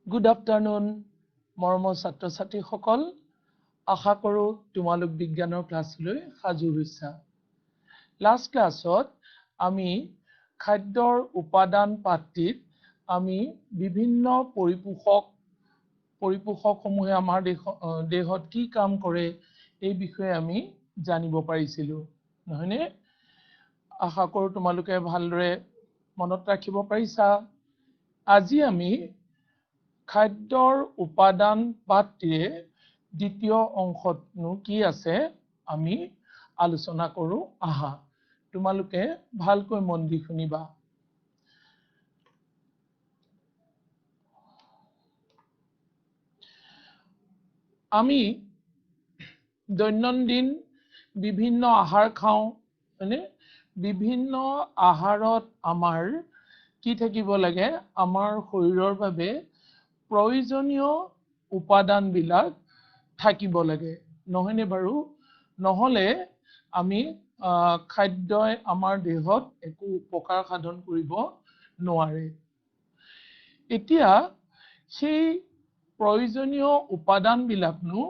Good afternoon, মৰমৰ ছাত্ৰ ছাত্ৰীসকল। আশা কৰোঁ তোমালোক বিজ্ঞানৰ ক্লাছলৈ সাজু হৈছা। লাষ্ট ক্লাছত আমি খাদ্যৰ উপাদান পাঠটিত আমি বিভিন্ন পৰিপোষকসমূহে আমাৰ দেহত কি কাম কৰে এই বিষয়ে আমি জানিব পাৰিছিলোঁ, নহয়নে? আশা কৰোঁ তোমালোকে ভালদৰে মনত ৰাখিব পাৰিছা। আজি আমি খাদ্যৰ উপাদান পাঠটিৰে দ্বিতীয় অংশতনো কি আছে আমি আলোচনা কৰোঁ আহা। তোমালোকে ভালকৈ মন দি শুনিবা। আমি দৈনন্দিন বিভিন্ন আহাৰ খাওঁ, মানে বিভিন্ন আহাৰত আমাৰ কি থাকিব লাগে, আমাৰ শৰীৰৰ বাবে প্ৰয়োজনীয় উপাদানবিলাক থাকিব লাগে, নহয়নে বাৰু? নহ'লে আমি খাদ্যই আমাৰ দেহত একো উপকাৰ সাধন কৰিব নোৱাৰে। এতিয়া সেই প্ৰয়োজনীয় উপাদানবিলাকনো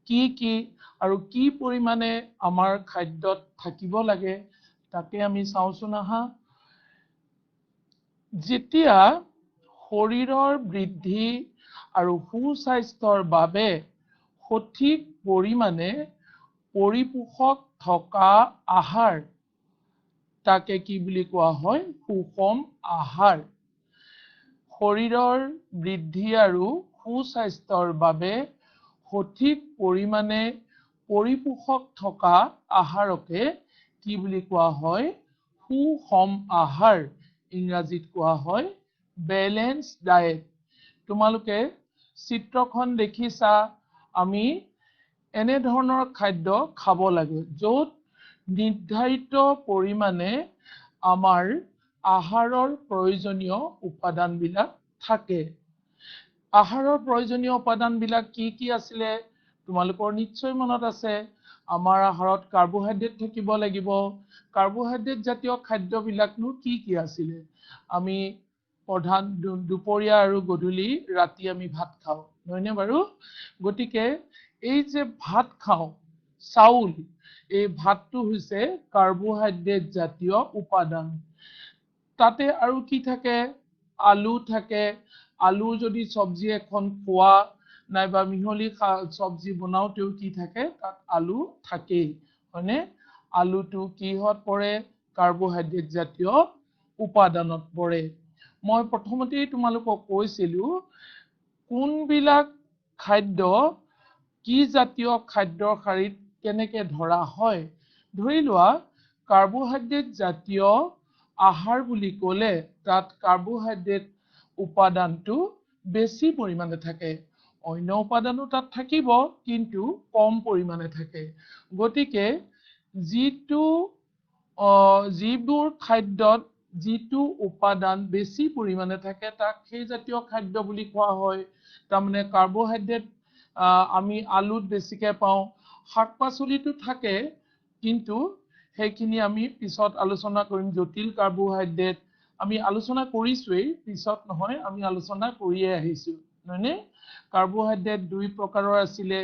কি কি আৰু কি পৰিমাণে আমাৰ খাদ্যত থাকিব লাগে তাকে আমি চাওঁচোন আহা। যেতিয়া শৰীৰৰ বৃদ্ধি আৰু সুস্বাস্থ্যৰ বাবে সঠিক পৰিমাণে পৰিপোষক থকা আহাৰ, তাকে কি বুলি কোৱা হয়? সুষম আহাৰ। শৰীৰৰ বৃদ্ধি আৰু সুস্বাস্থ্যৰ বাবে সঠিক পৰিমাণে পৰিপোষক থকা আহাৰকে কি বুলি কোৱা হয়? সুষম আহাৰ। ইংৰাজীত কোৱা হয় বেলেন্স ডায়েট। তোমালোকে চিত্ৰখন দেখিছা, আমি এনেধৰণৰ খাদ্য খাব লাগে য'ত নিৰ্ধাৰিত পৰিমাণে আমাৰ আহাৰৰ প্ৰয়োজনীয় উপাদানবিলাক থাকে। আহাৰৰ প্ৰয়োজনীয় উপাদানবিলাক কি কি আছিলে তোমালোকৰ নিশ্চয় মনত আছে। আমাৰ আহাৰত কাৰ্বহাইড্ৰেট থাকিব লাগিব। কাৰ্বহাইড্ৰেট জাতীয় খাদ্যবিলাকনো কি কি আছিলে? আমি প্ৰধান দুপৰীয়া আৰু গধূলি ৰাতি আমি ভাত খাওঁ, নহয়নে বাৰু? গতিকে এই যে ভাত খাওঁ, চাউল, এই ভাতটো হৈছে কাৰ্বহাইড্ৰেট জাতীয় উপাদান। তাতে আৰু কি থাকে? আলু থাকে। আলু যদি চব্জি এখন খোৱা নাইবা মিহলি চব্জি বনাওতেও কি থাকে? তাত আলু থাকেই, হয়নে? আলুটো কিহত পৰে? কাৰ্বহাইড্ৰেট জাতীয় উপাদানত পৰে। মই প্ৰথমতেই তোমালোকক কৈছিলো কোনবিলাক খাদ্য কি জাতীয় খাদ্যৰ শাৰীত কেনেকে ধৰা হয়। ধৰি লোৱা কাৰ্বহাইড্ৰেট জাতীয় আহাৰ বুলি ক'লে তাত কাৰ্বহাইড্ৰেট উপাদানটো বেছি পৰিমাণে থাকে। অন্য উপাদানো তাত থাকিব, কিন্তু কম পৰিমাণে থাকে। গতিকে যিবোৰ খাদ্যত যিটো উপাদান বেছি পৰিমাণে থাকে তাক সেই জাতীয় খাদ্য বুলি কোৱা হয়। তাৰমানে কাৰ্বহাইড্ৰেট আমি আলুত বেছিকে পাওঁ। শাক পাচলিতো থাকে, কিন্তু সেইখিনি আমি পিছত আলোচনা কৰিম। জটিল কাৰ্বহাইড্ৰেট আমি আলোচনা কৰিছোৱেই, পিছত নহয়, আমি আলোচনা কৰিয়ে আহিছো, নহয়নে? কাৰ্বহাইড্ৰেট দুই প্ৰকাৰৰ আছিলে।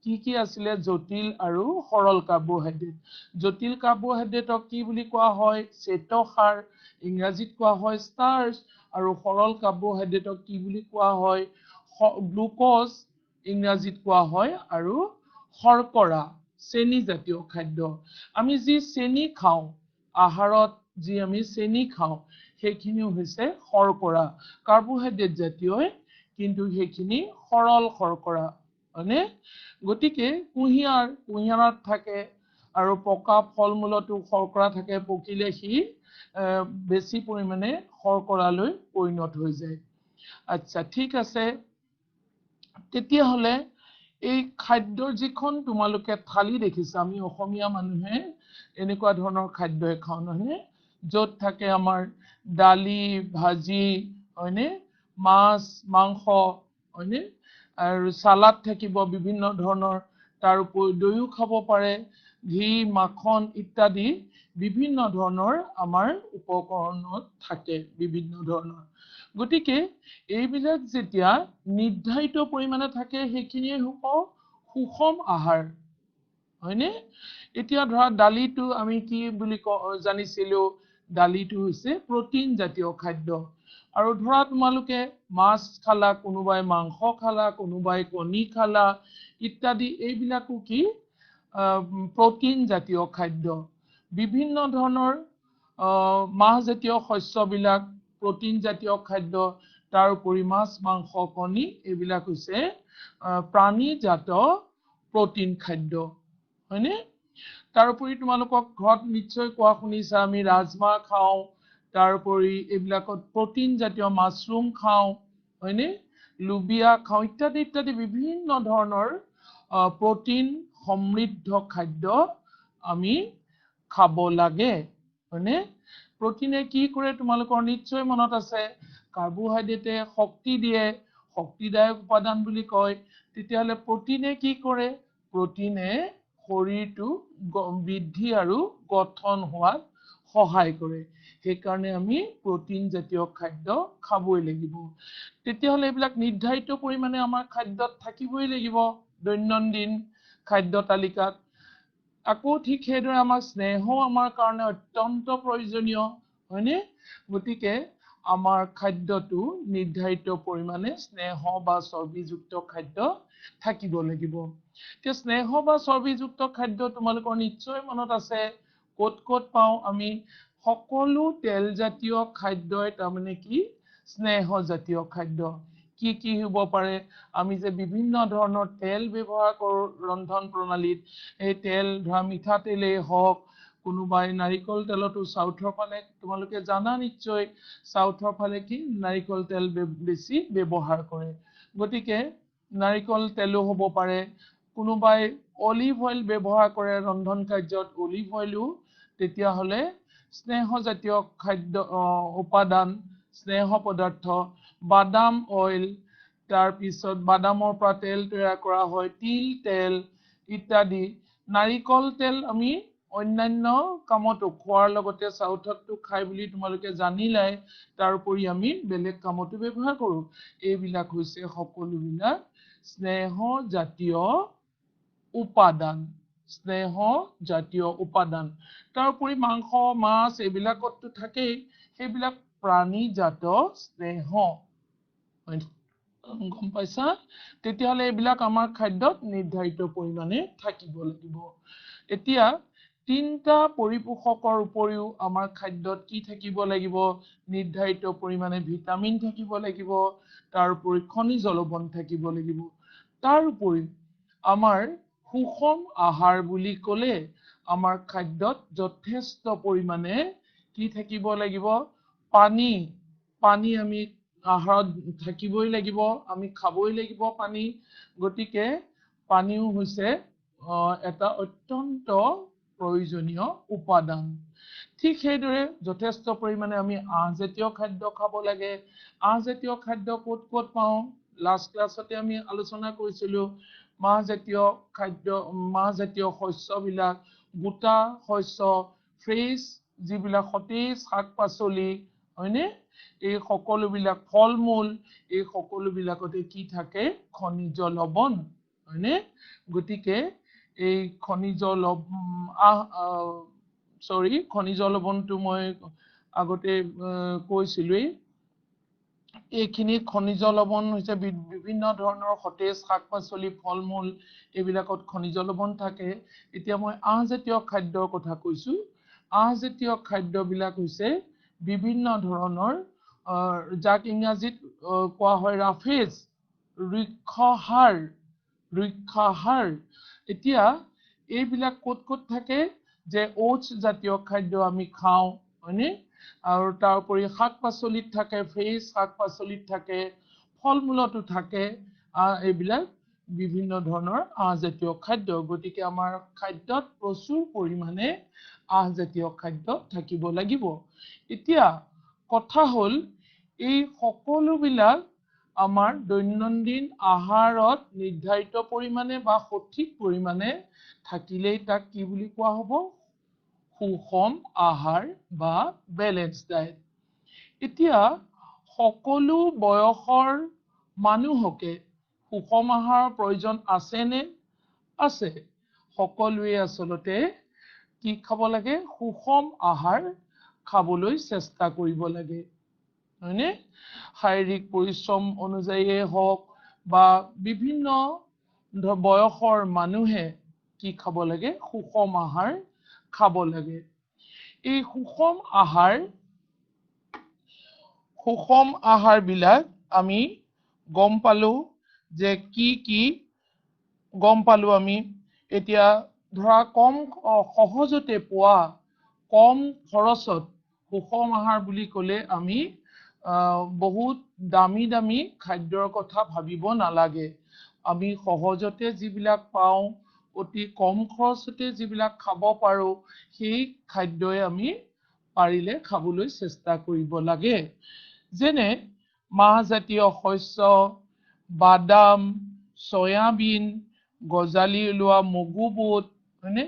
কি কি আছিলে? জটিল আৰু সৰল কাৰ্বহাইড্ৰেট। জটিল কাৰ্বহাইড্ৰেটক কি বুলি কোৱা হয়? শ্বেতসাৰ, ইংৰাজীত কোৱা হয় ষ্টাৰ্চ। আৰু সৰল কাৰ্বহাইড্ৰেটক কি বুলি কোৱা হয়? গ্লুক'জ, ইংৰাজীত কোৱা হয় আৰু শৰ্কৰা, চেনি জাতীয় খাদ্য। আমি যি চেনি খাওঁ, আহাৰত যি আমি চেনি খাওঁ, সেইখিনিও হৈছে শৰ্কৰা, কাৰ্বহাইড্ৰেট জাতীয়, কিন্তু সেইখিনি সৰল শৰ্কৰা, হয়নে? গতিকে কুঁহিয়াৰত থাকে আৰু পকা ফল মূলতো শৰ্কৰা থাকে। পকিলে সি বেছি পৰিমাণে শৰ্কৰালৈ পৰিণত হৈ যায়। আচ্ছা, ঠিক আছে। তেতিয়াহ'লে এই খাদ্যৰ যিখন তোমালোকে থালি দেখিছা, আমি অসমীয়া মানুহে এনেকুৱা ধৰণৰ খাদ্যই খাওঁ, নহয়নে? য'ত থাকে আমাৰ দালি, ভাজি, হয়নে? মাছ, মাংস, হয়নে? আৰু চালাড থাকিব বিভিন্ন ধৰণৰ। তাৰ উপৰি দৈও খাব পাৰে, ঘি, মাখন ইত্যাদি বিভিন্ন ধৰণৰ আমাৰ উপকৰণত থাকে, বিভিন্ন ধৰণৰ। গতিকে এইবিলাক যেতিয়া নিৰ্ধাৰিত পৰিমাণে থাকে সেইখিনিয়ে হ'ব সুষম আহাৰ হয়নে এতিয়া ধৰা দালিটো আমি কি বুলি জানিছিলো দালিটো হৈছে প্ৰটিন জাতীয় খাদ্য আৰু ধৰা তোমালোকে মাছ খালা কোনোবাই মাংস খালা কোনোবাই কণী খালা ইত্যাদি এইবিলাকো কি প্ৰটিন জাতীয় খাদ্য বিভিন্ন ধৰণৰ মাছ জাতীয় শস্যবিলাক প্ৰটিন জাতীয় খাদ্য তাৰ উপৰি মাছ মাংস কণী এইবিলাক হৈছে প্ৰাণীজাত প্ৰটিন খাদ্য হয়নে তাৰ উপৰি তোমালোকক ঘৰত নিশ্চয় কোৱা শুনিছা আমি ৰাজমাহ খাওঁ তাৰ উপৰি এইবিলাকত প্ৰটিন জাতীয় মাছৰুম খাওঁ হয়নে লুবিয়া খাওঁ ইত্যাদি ইত্যাদি বিভিন্ন ধৰণৰ প্ৰটিন সমৃদ্ধ খাদ্য আমি খাব লাগে হয়নে প্ৰটিনে কি কৰে তোমালোকৰ নিশ্চয় মনত আছে কাৰ্বোহাইড্ৰেটে শক্তি দিয়ে শক্তিদায়ক উপাদান বুলি কয় তেতিয়াহলে প্ৰটিনে কি কৰে প্ৰটিনে শৰীৰটো বৃদ্ধি আৰু গঠন হোৱাত সহায় কৰে সেইকাৰণে আমি প্ৰটিন জাতীয় খাদ্য খাবই লাগিব তেতিয়াহলে এইবিলাক নিৰ্ধাৰিত পৰিমাণে আমাৰ খাদ্যত থাকিবই লাগিব দৈনন্দিন খাদ্য তালিকাত আকৌ ঠিক সেইদৰে আমাৰ স্নেহ আমাৰ কাৰণে অত্যন্ত প্ৰয়োজনীয় হয়নে গতিকে আমাৰ খাদ্যটো নিৰ্ধাৰিত পৰিমাণে স্নেহ বা চৰ্বিযুক্ত খাদ্য থাকিব লাগিব এতিয়া স্নেহ বা চৰ্বিযুক্ত খাদ্য তোমালোকৰ নিশ্চয় মনত আছে ক'ত ক'ত পাওঁ আমি সকলো তেল জাতীয় খাদ্যই তাৰমানে কি স্নেহ জাতীয় খাদ্য কি হ'ব পাৰে আমি যে বিভিন্ন ধৰণৰ তেল ব্যৱহাৰ কৰোঁ ৰন্ধন প্ৰণালীত এই তেল ধৰা মিঠাতেলেই হওক কোনোবাই নাৰিকল তেলতো সাউথৰ ফালে তোমালোকে জানা নিশ্চয় সাউথৰ ফালে কি নাৰিকল তেল বেছি ব্যৱহাৰ কৰে গতিকে নাৰিকল তেলো হ'ব পাৰে কোনোবাই অলিভ অইল ব্যৱহাৰ কৰে ৰন্ধন কাৰ্যত অলিভ অইলো তেতিয়াহলে স্নেহ জাতীয় খাদ্য উপাদান স্নেহ পদাৰ্থ বাদাম অইল তাৰ পিছত বাদামৰ পৰা তেল তৈয়াৰ কৰা হয় তিল তেল ইত্যাদি নাৰিকল তেল আমি অন্যান্য কামতো খোৱাৰ লগতে সাউথতো খাই বুলি তোমালোকে জানিলাই তাৰ উপৰি আমি বেলেগ কামতো ব্যৱহাৰ কৰো এইবিলাক হৈছে সকলোবিলাক স্নেহ জাতীয় উপাদান স্নেহ জাতীয় উপাদান তাৰ উপৰি মাংস মাছ এইবিলাকতো থাকেই সেইবিলাক প্ৰাণীজাত স্নেহ গম পাইছা তেতিয়াহলে এইবিলাক আমাৰ খাদ্যত নিৰ্ধাৰিত পৰিমাণে থাকিব লাগিব এতিয়া তিনটা পৰিপোষকৰ উপৰিও আমাৰ খাদ্যত কি থাকিব লাগিব নিৰ্ধাৰিত পৰিমাণে ভিটামিন থাকিব লাগিব তাৰ উপৰি খনিজ লৱণ থাকিব লাগিব তাৰ উপৰি আমাৰ সুষম আহাৰ বুলি ক'লে আমাৰ খাদ্যত যথেষ্ট পৰিমাণে কি থাকিব লাগিব পানী পানী আমি আহাৰত থাকিবই লাগিব আমি খাবই লাগিব পানী গতিকে পানীও হৈছে এটা অত্যন্ত প্ৰয়োজনীয় উপাদান ঠিক সেইদৰে যথেষ্ট পৰিমাণে আমি আঁহজাতীয় খাদ্য খাব লাগে আঁহজাতীয় খাদ্য ক'ত ক'ত পাওঁ লাষ্ট ক্লাছতে আমি আলোচনা কৰিছিলো মাহজাতীয় খাদ্য মাহজাতীয় শস্যবিলাক গোটা শস্য ফ্ৰেছ যিবিলাক সতেজ শাক পাচলি হয়নে এই সকলোবিলাক ফল মূল এই সকলোবিলাকতে কি থাকে খনিজ লৱণ হয়নে গতিকে এই খনিজ লৱণটো মই আগতে কৈছিলোই এইখিনি খনিজ লৱণ হৈছে বিভিন্ন ধৰণৰ সতেজ শাক পাচলি ফল মূল এইবিলাকত খনিজ লৱণ থাকে এতিয়া মই আঁহজাতীয় খাদ্যৰ কথা কৈছো আঁহজাতীয় খাদ্যবিলাক হৈছে বিভিন্ন ধৰণৰ যাক ইংৰাজীত কোৱা হয় ৰাফেজ ঋক্ষাহাৰ এতিয়া এইবিলাক ক'ত ক'ত থাকে যে ওটছ জাতীয় খাদ্য আমি খাওঁ হয়নে আৰু তাৰ উপৰি শাক পাচলিত থাকে ফ্ৰেছ শাক পাচলিত থাকে ফল মূলতো থাকে এইবিলাক বিভিন্ন ধৰণৰ আঁহজাতীয় খাদ্য গতিকে আমাৰ খাদ্যত প্ৰচুৰ পৰিমাণে আঁহজাতীয় খাদ্য থাকিব লাগিব এতিয়া কথা হ'ল এই সকলোবিলাক আমাৰ দৈনন্দিন আহাৰত নিৰ্ধাৰিত পৰিমাণে বা সঠিক পৰিমাণে থাকিলেই তাক কি বুলি কোৱা হ'ব সুষম আহাৰ বা বেলেন্স ডায়েট এতিয়া সকলো বয়সৰ মানুহকে সুষম আহাৰৰ প্ৰয়োজন আছেনে? আছে। সকলোৱে আচলতে কি খাব লাগে? সুষম আহাৰ খাবলৈ চেষ্টা কৰিব লাগে। হয়নে? শাৰীৰিক পৰিশ্ৰম অনুযায়ীয়ে হওক বা বিভিন্ন বয়সৰ মানুহে কি খাব লাগে? সুষম আহাৰ খাব লাগে। এই সুষম আহাৰ বিলাক আমি গম পালো যে কি গম পালো আমি এতিয়া ধৰা কম সহজতে পোৱা কম খৰচত সুষম আহাৰ বুলি ক'লে আমি বহুত দামী খাদ্যৰ কথা ভাবিব নালাগে। আমি সহজতে যিবিলাক পাওঁ অতি কম খৰচতে যিবিলাক খাব পাৰো সেই খাদ্যই আমি পাৰিলে খাবলৈ চেষ্টা কৰিব লাগে। যেনে মাহজাতীয় শস্য, বাদাম, সয়াবিন, গজালি ওলোৱা মগু বুট, হয়নে?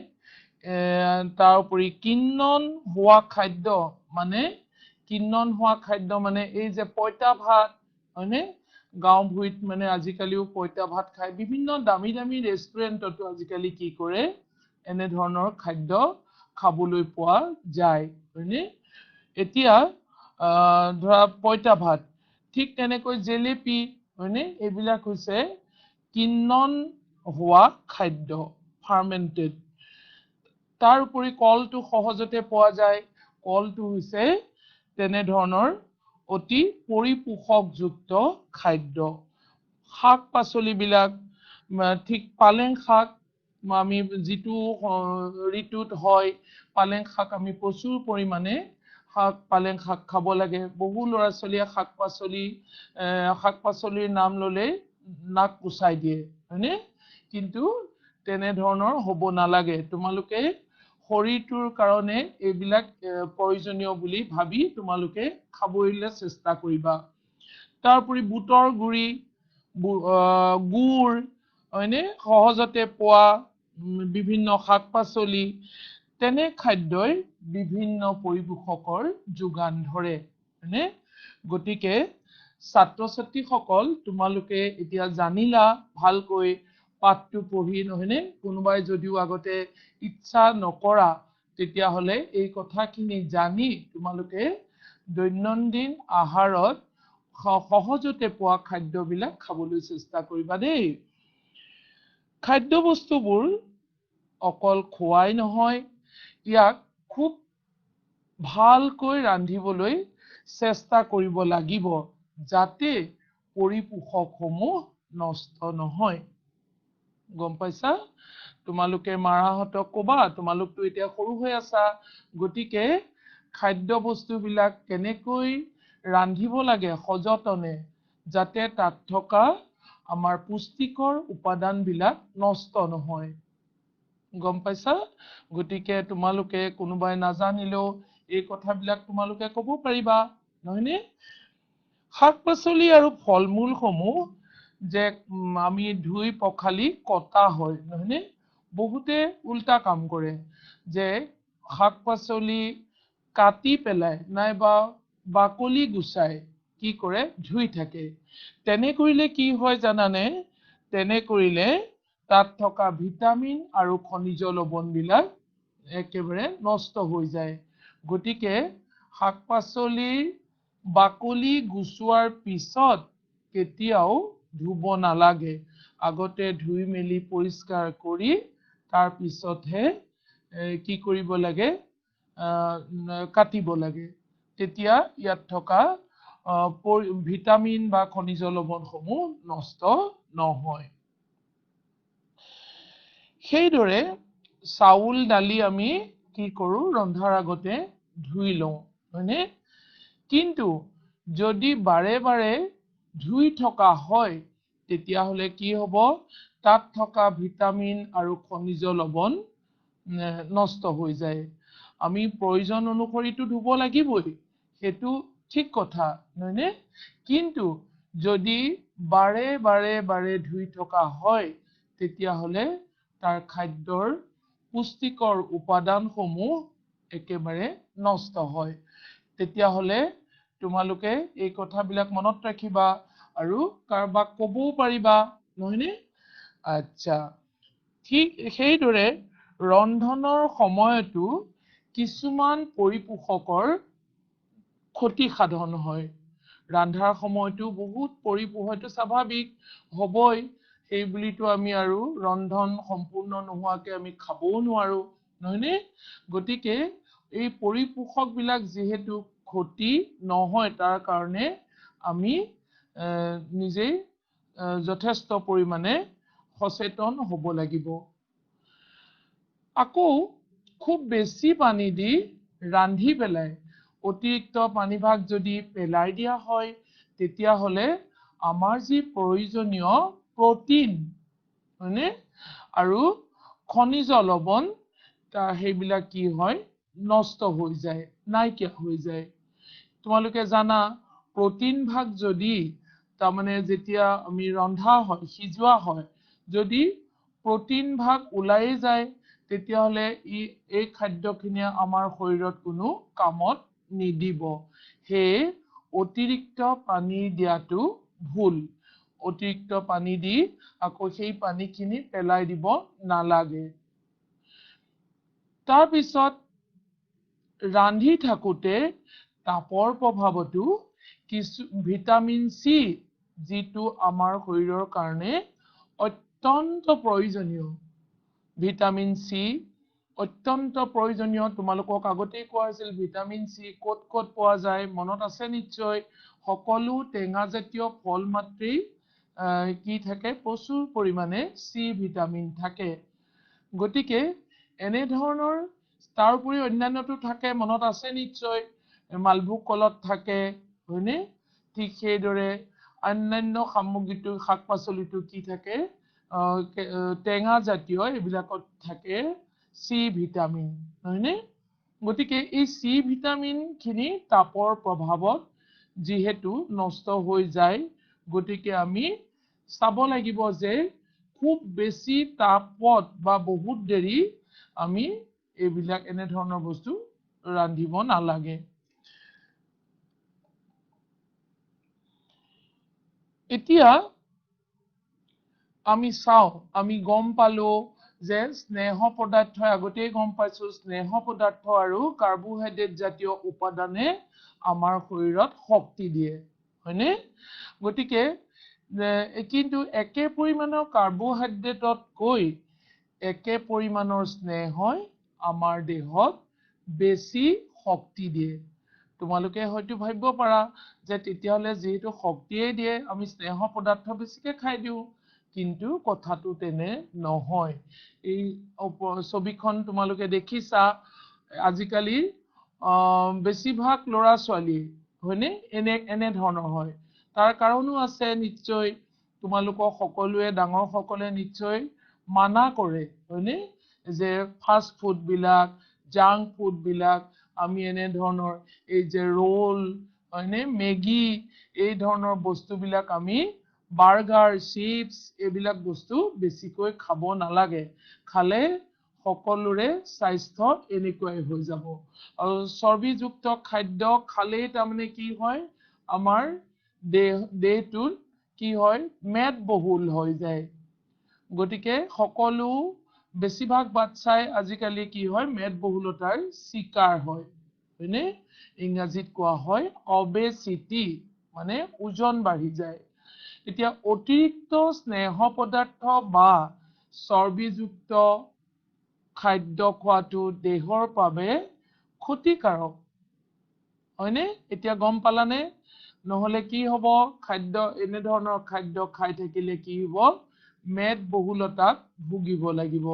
তাৰ উপৰি কিন্নন হোৱা খাদ্য মানে এই যে পইতা ভাত, হয়নে? গাঁও ভূঁইত মানে আজিকালিও পইতা ভাত খায়। বিভিন্ন দামী ৰেষ্টুৰেণ্টতো আজিকালি কি কৰে? এনেধৰণৰ খাদ্য খাবলৈ পোৱা যায়, হয়নে? এতিয়া ধৰা পইতা ভাত, ঠিক তেনেকৈ জেলেপি, হয়নে? এইবিলাক হৈছে কিন্নন হোৱা খাদ্য, ফাৰ্মেণ্টেড। তাৰ উপৰি কলটো সহজতে পোৱা যায়। কলটো হৈছে তেনেধৰণৰ অতি পৰিপোষকযুক্ত খাদ্য। শাক পাচলিবিলাক ঠিক পালেং শাক আমি যিটো ঋতুত হয়, পালেং শাক আমি প্ৰচুৰ পৰিমাণে পালেং শাক খাব লাগে। বহু ল'ৰা ছোৱালীয়ে শাক পাচলিৰ নাম ললেই নাক কুচাই দিয়ে, হয়নে? কিন্তু তেনেধৰণৰ হ'ব নালাগে। তোমালোকে শৰীৰটোৰ কাৰণে এইবিলাক প্ৰয়োজনীয় বুলি ভাবি তোমালোকে খাবলৈ চেষ্টা কৰিবা। তাৰোপৰি বুটৰ গুৰি, গুড়, হয়নে? সহজতে পোৱা বিভিন্ন শাক পাচলি, তেনে খাদ্যই বিভিন্ন পৰিপোষকৰ যোগান ধৰে, হয়নে? গতিকে ছাত্ৰ ছাত্ৰীসকল, তোমালোকে এতিয়া জানিলা ভালকৈ পাঠটো পঢ়ি, নহয়নে? কোনোবাই যদিও আগতে ইচ্ছা নকৰা তেতিয়াহ'লে এই কথাখিনি জানি তোমালোকে দৈনন্দিন আহাৰত সহজতে পোৱা খাদ্যবিলাক খাবলৈ চেষ্টা কৰিবা দেই। খাদ্য বস্তুবোৰ অকল খোৱাই নহয়, ইয়াক খুব ভালকৈ ৰান্ধিবলৈ চেষ্টা কৰিব লাগিব, যাতে পৰিপোষকসমূহ নষ্ট নহয়। গম পাইছা? তোমালোকে মাৰাহঁতক কবা, তোমালোকতো এতিয়া সৰু হৈ আছা, গতিকে খাদ্য বস্তুবিলাক কেনেকৈ ৰান্ধিব লাগে সযতনে, যাতে তাত থকা আমাৰ পুষ্টিকৰ উপাদানবিলাক নষ্ট নহয়। গম পাইছা? গতিকে তোমালোকে কোনোবাই নাজানিলেও এই কথাবিলাক তোমালোকে ক'ব পাৰিবা, নহয়নে? শাক পাচলি আৰু ফল মূলসমূহ যে আমি ধুই পখালি কটা হয়, নহয়নে? বহুতে উল্টা কাম কৰে, যে শাক পাচলি কাটি পেলাই নাইবা বাকলি গুচাই কি কৰে? ধুই থাকে। তেনে কৰিলে কি হয় জানানে? তেনে কৰিলে তাত থকা ভিটামিন আৰু খনিজ লৱণবিলাক একেবাৰে নষ্ট হৈ যায়। গতিকে শাক পাচলিৰ বাকলি গুচোৱাৰ পিছত কেতিয়াও ধুব নালাগে। আগতে ধুই মেলি পৰিষ্কাৰ কৰি তাৰ পিছতহে কি কৰিব লাগে? কাটিব লাগে। তেতিয়া ইয়াত থকা ভিটামিন বা খনিজ লৱণসমূহ নষ্ট নহয়। সেইদৰে চাউল দালি আমি কি কৰো? ৰন্ধাৰ আগতে ধুই লওঁ, হয়নে? কিন্তু যদি বাৰে বাৰে ধুই থকা হয়, তেতিয়াহ'লে কি হ'ব? তাত থকা ভিটামিন আৰু খনিজ লৱণ নষ্ট হৈ যায়। আমি প্ৰয়োজন অনুসৰিতো ধুব লাগিবই, সেইটো ঠিক কথা, নহয়নে? কিন্তু যদি বাৰে ধুই থকা হয়, তেতিয়াহ'লে তাৰ খাদ্যৰ পুষ্টিকৰ উপাদানসমূহ একেবাৰে নষ্ট হয়। তেতিয়াহ'লে তোমালোকে এই কথাবিলাক মনত ৰাখিবা আৰু কাৰোবাক ক'বও পাৰিবা নহয়নে আচ্ছা ঠিক সেইদৰে ৰন্ধনৰ সময়তো কিছুমান পৰিপোষকৰ ক্ষতি সাধন হয় ৰান্ধাৰ সময়তো বহুত পৰিপোষটো স্বাভাৱিক হ'বই সেই বুলিতো আমি আৰু ৰন্ধন সম্পূৰ্ণ নোহোৱাকে আমি খাবও নোৱাৰো নহয়নে গতিকে এই পৰিপোষক বিলাক যেহেতু ক্ষতি নহয় তাৰ কাৰণে আমি নিজে যথেষ্ট পৰিমাণে সচেতন হ'ব লাগিব আকৌ খুব বেছি পানী দি ৰান্ধি পেলাই অতিৰিক্ত পানীভাগ যদি পেলাই দিয়া হয় তেতিয়া হলে আমাৰ যি প্ৰয়োজনীয় প্ৰটিন হয়নে আৰু খনিজ লৱণ সেইবিলাক কি হয় নষ্ট হৈ যায় নাইকিয়া হৈ যায় তোমালোকে জানা প্ৰটিন ভাগ যদি তাৰমানে যেতিয়া আমি ৰন্ধা হয় সিজোৱা হয় যদি প্ৰটিন ভাগ ওলাই যায় তেতিয়া হলে এই খাদ্যখিনিয়ে আমাৰ শৰীৰত কোনো কামত নিদিব হে অতিৰিক্ত পানী দিয়াটো ভুল অতিৰিক্ত পানী দি আকৌ সেই পানীখিনি পেলাই দিব নালাগে তাৰ পিছত ৰান্ধি থাকোতে তাপৰ প্ৰভাৱতো কিছু ভিটামিন সি যিটো আমাৰ শৰীৰৰ কাৰণে অত্যন্ত প্ৰয়োজনীয় ভিটামিন সি অত্যন্ত প্ৰয়োজনীয় তোমালোকক আগতেই কোৱা হৈছিল ভিটামিন সি ক'ত ক'ত পোৱা যায় মনত আছে নিশ্চয় সকলো টেঙা জাতীয় ফল মাত্ৰেই কি থাকে প্ৰচুৰ পৰিমাণে সি ভিটামিন থাকে গতিকে এনে ধৰণৰ তাৰ উপৰি অন্যান্যটো থাকে মনত আছে নিশ্চয় মালভোগ কলত থাকে হয়নে ঠিক সেইদৰে অন্যান্য সামগ্ৰীটো শাক পাচলিটো কি থাকে টেঙা জাতীয় এইবিলাকত থাকে সি ভিটামিন হয়নে গতিকে এই সি ভিটামিন খিনি তাপৰ প্ৰভাৱত যিহেতু নষ্ট হৈ যায় গতিকে আমি চাব লাগিব যে খুব বেছি তাপত বা বহুত দেৰি আমি এইবিলাক এনে ধৰণৰ বস্তু ৰান্ধিব নালাগে এতিয়া আমি চাও আমি গম পালো যে স্নেহ পদাৰ্থ আগতেই গম পাইছো স্নেহ পদাৰ্থ আৰু কাৰ্বোহাইড্ৰেট জাতীয় উপাদানে আমাৰ শৰীৰত শক্তি দিয়ে হয়নে গতিকে কিন্তু একে পৰিমাণৰ কাৰ্বোহাইড্ৰেটতকৈ একে পৰিমাণৰ স্নেহই আমাৰ দেহত বেছি শক্তি দিয়ে তোমালোকে হয়তো ভাবিব পাৰা যে তেতিয়াহলে যেহেতু শক্তিয়ে দিয়ে আমি স্নেহ পদাৰ্থ বেছিকে খাই দিও কিন্তু কথাটো তেনে নহয় এই ছবিখন তোমালোকে দেখিছা আজিকালি বেছিভাগ ল'ৰা ছোৱালী হয়নে এনে ধৰণৰ হয় তাৰ কাৰণো আছে নিশ্চয় তোমালোকক সকলোৱে ডাঙৰ সকলে নিশ্চয় মানা কৰে হয়নে যে ফাষ্ট ফুড বিলাক জাংক ফুড বিলাক আমি এনে ধৰণৰ এই যে ৰোল হয়নে মেগী এই ধৰণৰ বস্তুবিলাক আমি বাৰ্গাৰ চিপছ এইবিলাক বস্তু বেছিকৈ খাব নালাগে খালে সকলোৰে স্বাস্থ্য এনেকুৱাই হৈ যাব আৰু চৰ্বিযুক্ত খাদ্য খালেই তাৰমানে কি হয় আমাৰ দেহটোত কি হয় মেদবহুল হৈ যায় গতিকে সকলো বেছিভাগ বাচ্চাই আজিকালি কি হয় মেদবহুলতাৰ শিকাৰ হয় হয়নে ইংৰাজীত কোৱা হয় অবেচিটি মানে ওজন বাঢ়ি যায় এতিয়া অতিৰিক্ত স্নেহ পদাৰ্থ বা চৰ্বিযুক্ত খাদ্য খোৱাটো দেহৰ বাবে ক্ষতিকাৰক হয়নে এতিয়া গম পালানে নহলে কি হ'ব খাদ্য এনে ধৰণৰ খাদ্য খাই থাকিলে কি হ'ব মেদবহুলতাত ভুগিব লাগিব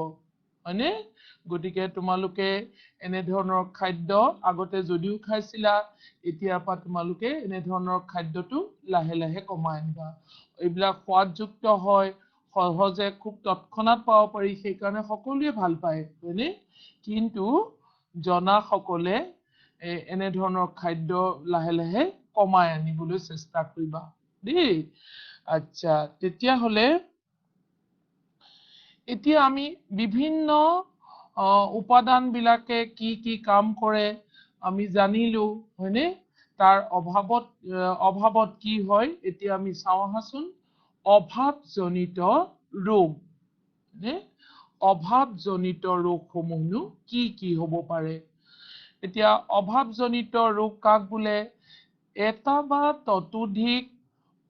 হয়নে গতিকে তোমালোকে এনে ধৰণৰ খাদ্য আগতে যদিও খাইছিলা এতিয়াৰ পৰা তোমালোকে এনে ধৰণৰ খাদ্যটো লাহে লাহে কমাই আনিবা এইবিলাক সোৱাদযুক্ত হয় সহজে খুব তৎক্ষণাত পাব পাৰি সেইকাৰণে সকলোৱে ভাল পায় হয়নে কিন্তু জনা সকলে এনে ধৰণৰ খাদ্য লাহে লাহে কমাই আনিবলৈ চেষ্টা কৰিবা দেই আচ্ছা তেতিয়া হলে এতিয়া আমি বিভিন্ন উপাদান বিলাকে কি কি কাম কৰে আমি জানিলো হয়নে তাৰ অভাৱত কি হয় এতিয়া আমি চাওঁ আহাচোন অভাৱজনিত ৰোগ নে অভাৱজনিত ৰোগসমূহনো কি হ'ব পাৰে এতিয়া অভাৱজনিত ৰোগ কাক বোলে এটা বা ততোধিক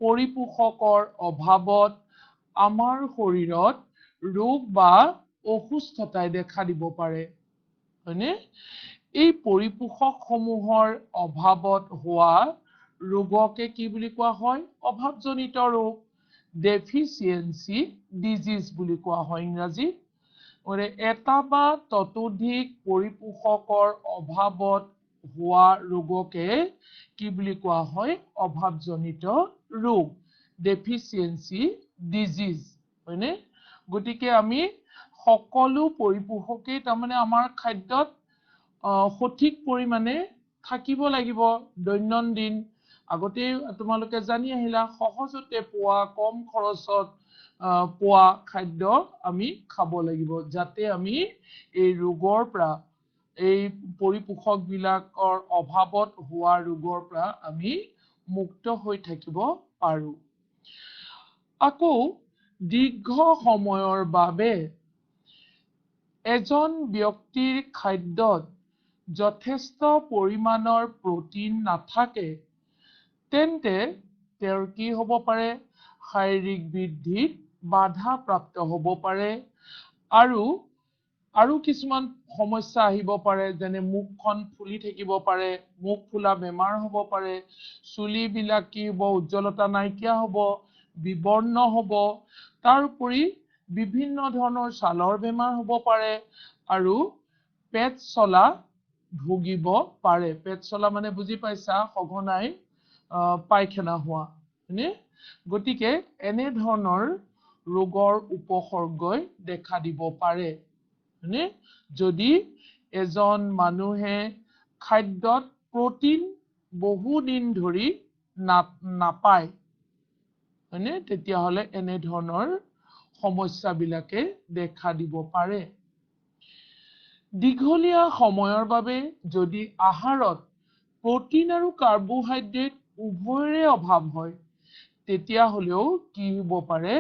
পৰিপোষকৰ অভাৱত আমাৰ শৰীৰত ৰোগ বা অসুস্থতাই দেখা দিব পাৰে হয়নে এই পৰিপোষকসমূহৰ অভাৱত হোৱা ৰোগকে কি বুলি কোৱা হয় অভাৱজনিত ৰোগ ডেফিচিয়েন্সি ডিজিজ বুলি কোৱা হয় ইংৰাজীত এটা বা ততোধিক পৰিপোষকৰ অভাৱত হোৱা ৰোগকে কি বুলি কোৱা হয় অভাৱজনিত ৰোগ ডেফিচিয়েন্সি ডিজিজ হয়নে গতিকে আমি সকলো পৰিপোষকেই তাৰমানে আমাৰ খাদ্যত সঠিক পৰিমাণে থাকিব লাগিব দৈনন্দিন আগতে তোমালোকে জানি আহিলা সহজতে পোৱা কম খৰচত পোৱা খাদ্য আমি খাব লাগিব যাতে আমি এই ৰোগৰ পৰা এই পৰিপোষক বিলাকৰ অভাৱত হোৱা ৰোগৰ পৰা আমি মুক্ত হৈ থাকিব পাৰো আকৌ দীৰ্ঘ সময়ৰ বাবে এজন ব্যক্তিৰ খাদ্যত যথেষ্ট পৰিমাণৰ প্ৰটিন নাথাকে তেন্তে তেওঁৰ কি হ'ব পাৰে শাৰীৰিক বৃদ্ধিত বাধা প্ৰাপ্ত হ'ব পাৰে আৰু কিছুমান সমস্যা আহিব পাৰে যেনে মুখখন ফুলি থাকিব পাৰে মুখ ফুলা বেমাৰ হ'ব পাৰে চুলিবিলাক কি হ'ব উজ্জ্বলতা নাইকিয়া হ'ব বিবৰ্ণ হ'ব তাৰোপৰি বিভিন্ন ধৰণৰ ছালৰ বেমাৰ হ'ব পাৰে আৰু পেট চলা ভুগিব পাৰে পেট চলা মানে বুজি পাইছা সঘনাই পায়খানা হোৱা হয়নে গতিকে এনে ধৰণৰ ৰোগৰ উপসৰ্গই দেখা দিব পাৰে হয়নে যদি এজন মানুহে খাদ্যত প্ৰটিন বহু দিন ধৰি নাপায় হয়নে তেতিয়াহ'লে এনে ধৰণৰ সমস্যাবিলাকে দেখা দিব পাৰে দীঘলীয়া সময়ৰ বাবে যদি আহাৰত প্ৰটিন আৰু কাৰ্বোহাইড্ৰেট উভয়ৰে অভাৱ হয় তেতিয়াহ'লেও কি হ'ব পাৰে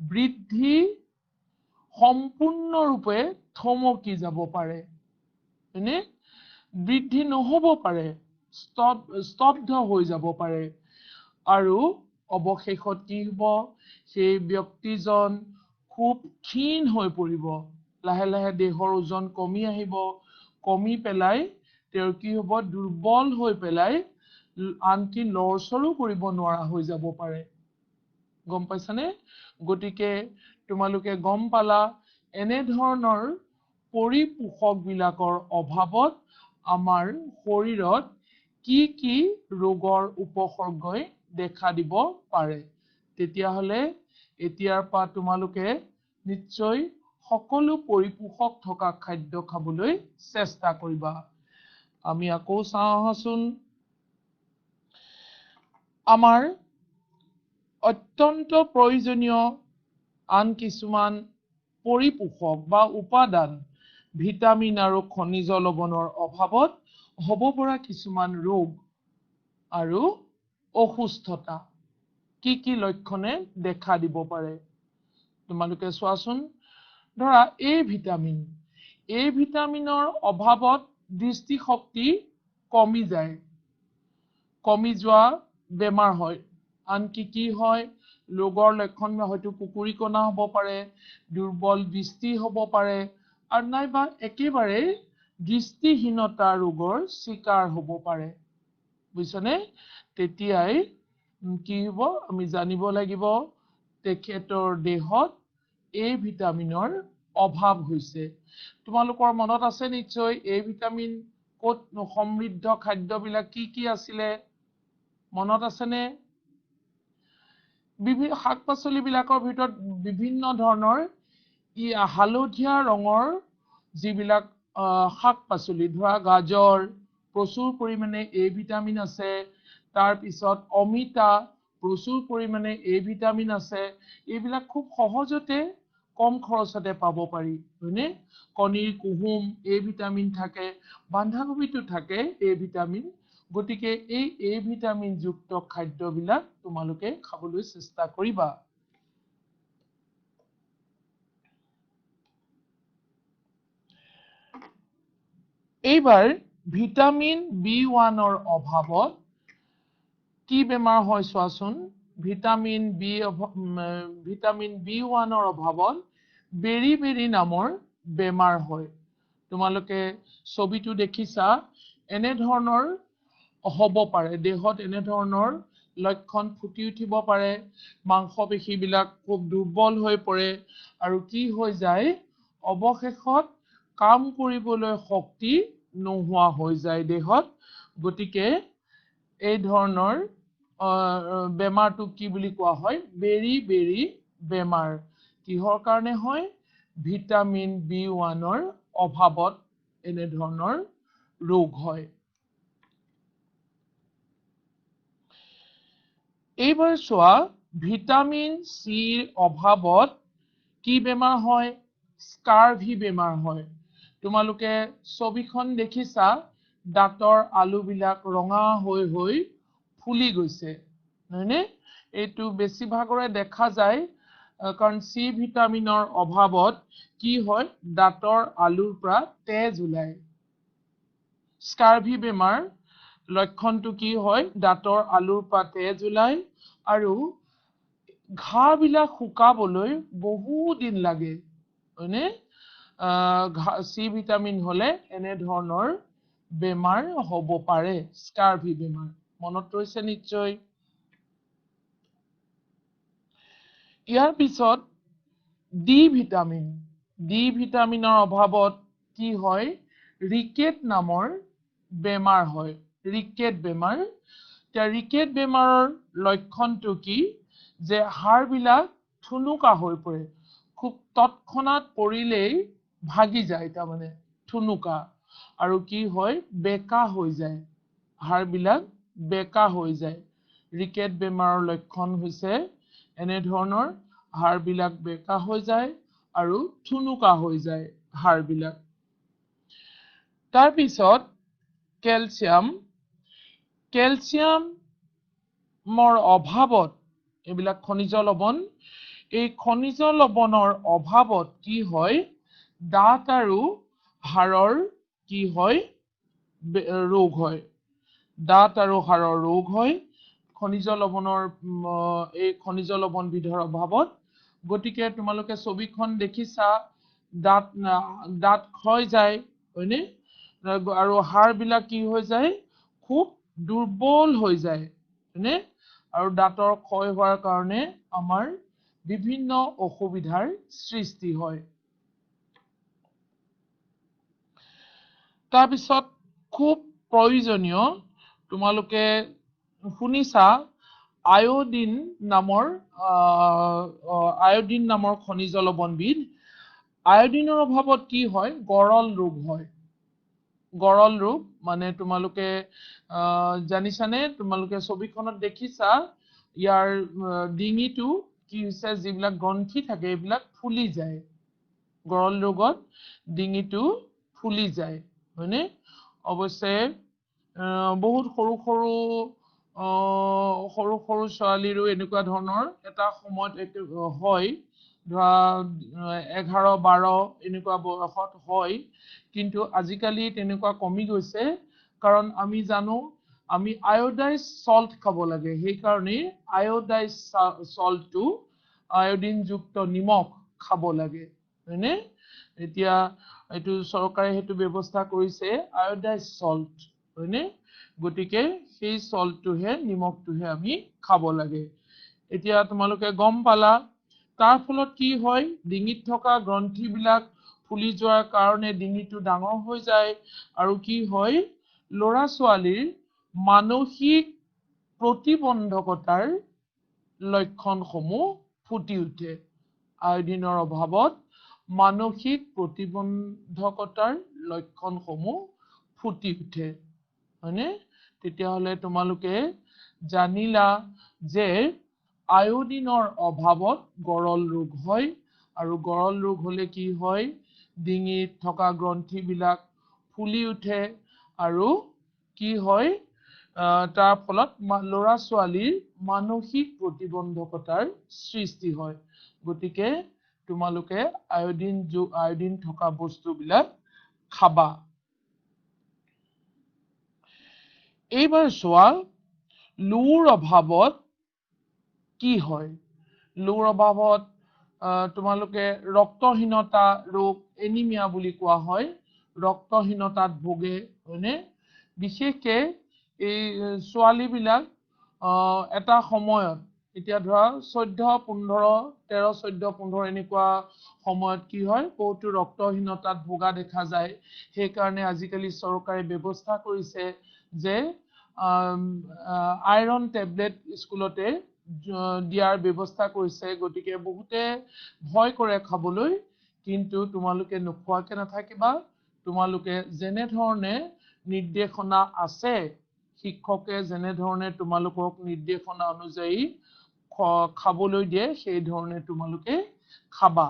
বৃদ্ধি সম্পূৰ্ণৰূপে থমকি যাব পাৰে হয়নে বৃদ্ধি নহ'ব পাৰে স্তব্ধ হৈ যাব পাৰে আৰু অৱশেষত কি হ'ব সেই ব্যক্তিজন খুব ক্ষীণ হৈ পৰিব লাহে লাহে দেহৰ ওজন কমি আহিব কমি পেলাই তেওঁৰ কি হ'ব দুৰ্বল হৈ পেলাই আনকি লৰচৰো কৰিব নোৱাৰা হৈ যাব পাৰে গম পাইছানে গতিকে তোমালোকে গম পালা এনে ধৰণৰ পৰিপোষক বিলাকৰ অভাৱত আমাৰ শৰীৰত কি ৰোগৰ উপসৰ্গই দেখা দিব পাৰে তেতিয়াহ'লে এতিয়াৰ পৰা তোমালোকে নিশ্চয় সকলো পৰিপোষক থকা খাদ্য খাবলৈ চেষ্টা কৰিবা আমি আকৌ চাওঁ আহাচোন আমাৰ অত্যন্ত প্ৰয়োজনীয় আন কিছুমান পৰিপোষক বা উপাদান ভিটামিন আৰু খনিজ লৱণৰ অভাৱত হ'ব পৰা কিছুমান ৰোগ আৰু অসুস্থতা কি লক্ষণে দেখা দিব পাৰে তোমালোকে চোৱাচোন ধৰা এই ভিটামিনৰ অভাৱত দৃষ্টিশক্তি কমি যায় কমি যোৱা বেমাৰ হয় আনকি কি হয় ৰোগৰ লক্ষণ হয়তো কুকুৰিকণা হ'ব পাৰে দুৰ্বল দৃষ্টি হ'ব পাৰে আৰু নাইবা একেবাৰে দৃষ্টিহীনতা ৰোগৰ চিকাৰ হ'ব পাৰে বুজিছনে তেতিয়াই কি হ'ব আমি জানিব লাগিব তেখেতৰ দেহত এই ভিটামিনৰ অভাৱ হৈছে তোমালোকৰ মনত আছে নিশ্চয় এই ভিটামিন ক'ত সমৃদ্ধ খাদ্যবিলাক কি আছিলে মনত আছেনে শাক পাচলিবিলাকৰ ভিতৰত বিভিন্ন ধৰণৰ হালধীয়া ৰঙৰ যিবিলাক শাক পাচলি ধৰা গাজৰ প্ৰচুৰ পৰিমাণে এ ভিটামিন আছে তাৰ পিছত অমিতা প্ৰচুৰ পৰিমাণে এ ভিটামিন আছে এইবিলাক খুব সহজতে কম খৰচতে পাব পাৰি হয়নে কণীৰ কুহুম এ ভিটামিন থাকে বন্ধাকবিটো থাকে এ ভিটামিন গতিকে এই এ ভিটামিন যুক্ত খাদ্যবিলাক তোমালোকে খাবলৈ চেষ্টা কৰিবা। এইবাৰ ভিটামিন B1 অভাৱত কি বেমাৰ হয় চোৱাচোন। ভিটামিন B1 অভাৱত বেৰি নামৰ বেমাৰ হয়। তোমালোকে ছবিটো দেখিছা, এনে ধৰণৰ হ'ব পাৰে, দেহত এনে ধৰণৰ লক্ষণ ফুটি উঠিব পাৰে, মাংসপেশীবিলাক খুব দুৰ্বল হৈ পৰে আৰু কি হৈ যায়, অৱশেষত কাম কৰিবলৈ শক্তি নোহোৱা হৈ যায় দেহত। গতিকে এই ধৰণৰ বেমাৰটো কি বুলি কোৱা হয়, বেৰি বেমাৰ। কিহৰ কাৰণে হয়? ভিটামিন B1 অভাৱত এনে ধৰণৰ ৰোগ হয়। এইবাৰ চোৱা, ভিটামিন চিৰ অভাৱত কি বেমাৰ হয়? স্কাৰ্ভি বেমাৰ হয়। তোমালোকে ছবিখন দেখিছা, দাঁতৰ আলুবিলাক ৰঙা হৈ ফুলি গৈছে, নহয়নে? এইটো বেছিভাগৰে দেখা যায়, কাৰণ চি ভিটামিনৰ অভাৱত কি হয়, দাঁতৰ আলুৰ পৰা তেজ ওলায়। স্কাৰ্ভি বেমাৰ লক্ষণটো কি হয়, দাঁতৰ আলুৰ পৰা তেজ ওলায় আৰু ঘাঁবিলাক শুকাবলৈ বহু দিন লাগে, হয়নে? চি ভিটামিন হলে এনে ধৰণৰ বেমাৰ হ'ব পাৰে, স্কাৰ্ভি বেমাৰ। মনত ৰৈছে নিশ্চয়। ইয়াৰ পিছত ডি ভিটামিনৰ অভাৱত কি হয়, ৰিকেট নামৰ বেমাৰ হয়। ৰিকেট বেমাৰ। ৰিকেট বেমাৰৰ লক্ষণটো কি, যে হাড়বিলাক ঠুনুকা হৈ পৰে, খুব তৎক্ষণাত পৰিলেই ভাগি যায়, তাৰমানে ঠুনুকা, আৰু কি হয়, বেকা হৈ যায়, হাড়বিলাক বেকা হৈ যায়। ৰিকেট বেমাৰৰ লক্ষণ হৈছে এনে ধৰণৰ, হাড়বিলাক বেকা হৈ যায় আৰু ঠুনুকা হৈ যায় হাড়বিলাক। তাৰপিছত কেলছিয়ামৰ অভাৱত, এইবিলাক খনিজ লৱণ, এই খনিজ লৱণৰ অভাৱত কি হয়, দাঁত আৰু হাড়ৰ কি হয়, ৰোগ হয়। দাঁত আৰু হাড়ৰ ৰোগ হয় খনিজ লৱণৰ এই খনিজ লৱণ বিধৰ অভাৱত। গতিকে তোমালোকে ছবিখন দেখিছা, দাঁত ক্ষয় যায়, হয়নে? আৰু হাড়বিলাক কি হৈ যায়, খুব দুৰ্বল হৈ যায়, হয়নে? আৰু দাঁতৰ ক্ষয় হোৱাৰ কাৰণে আমাৰ বিভিন্ন অসুবিধাৰ সৃষ্টি হয়। তাৰপিছত খুব প্ৰয়োজনীয়, তোমালোকে শুনিছা, আয়োডিন নামৰ খনিজ লৱণবিধ। আয়োডিনৰ অভাৱত কি হয়, গৰল ৰোগ হয়। গৰল ৰোগ মানে তোমালোকে জানিছানে, তোমালোকে ছবিখনত দেখিছা, ইয়াৰ ডিঙিটো কি হৈছে, যিবিলাক গ্ৰন্থি থাকে এইবিলাক ফুলি যায়। গৰল ৰোগত ডিঙিটো ফুলি যায়, হয়নে? অৱশ্যে বহুত সৰু ছোৱালীৰো এনেকুৱা ধৰণৰ এটা সময়ত হয়, ধৰা 11-12 এনেকুৱা বয়সত হয়, কিন্তু আজিকালি তেনেকুৱা কমি গৈছে, কাৰণ আমি জানো আমি আয়োডাইজ সল্ট খাব লাগে। সেইকাৰণে আয়োডাইজ সল্টটো, আয়োডিনযুক্ত নিমখ খাব লাগে, হয়নে? এতিয়া এইটো চৰকাৰে সেইটো ব্যৱস্থা কৰিছে, আয়োডাইজ সল্ট, হয়নে? গতিকে সেই সল্টটোহে, নিমখটোহে আমি খাব লাগে। এতিয়া তোমালোকে গম পালা, তাৰ ফলত কি হয়, ডিঙিত থকা গ্ৰন্থিবিলাক ফুলি যোৱাৰ কাৰণে ডিঙিটো ডাঙৰ হৈ যায়, আৰু কি হয়, ল'ৰা ছোৱালীৰ মানসিক প্ৰতিবন্ধকতাৰ লক্ষণসমূহ ফুটি উঠে। আয়োডিনৰ অভাৱত মানসিক প্ৰতিবন্ধকতাৰ লক্ষণসমূহ ফুটি উঠে, হয়নে? তেতিয়াহ'লে তোমালোকে জানিলা যে আয়োডিনৰ অভাৱত গৰল ৰোগ হয়, আৰু গৰল ৰোগ হলে কি হয়, ডিঙিত থকা গ্ৰন্থিবিলাক ফুলি উঠে, আৰু কি হয়, তাৰ ফলত ল'ৰা ছোৱালীৰ মানসিক প্ৰতিবন্ধকতাৰ সৃষ্টি হয় গতিকে তোমালোকে আয়োডিন থকা বস্তুবিলাক খাবা এইবাৰ চোৱা লোৰ অভাৱত কি হয় লোৰ অভাৱত তোমালোকে ৰক্তহীনতা ৰোগ এনিমিয়া বুলি কোৱা হয় ৰক্তহীনতাত ভোগে হয়নে বিশেষকে এই ছোৱালীবিলাক এটা সময়ত এতিয়া ধৰা 13-15 এনেকুৱা সময়ত কি হয় বহুতো ৰক্তহীনতাত ভোগা দেখা যায় সেইকাৰণে আজিকালি চৰকাৰে ব্যৱস্থা কৰিছে যে আইৰণ টেবলেট স্কুলতে দিয়াৰ ব্যৱস্থা কৰিছে গতিকে বহুতে ভয় কৰে খাবলৈ কিন্তু তোমালোকে নোখোৱাকে নাথাকিবা তোমালোকে যেনে ধৰণে নিৰ্দেশনা আছে শিক্ষকে যেনে ধৰণে তোমালোকক নিৰ্দেশনা অনুযায়ী খাবলৈ দিয়ে সেই ধৰণে তোমালোকে খাবা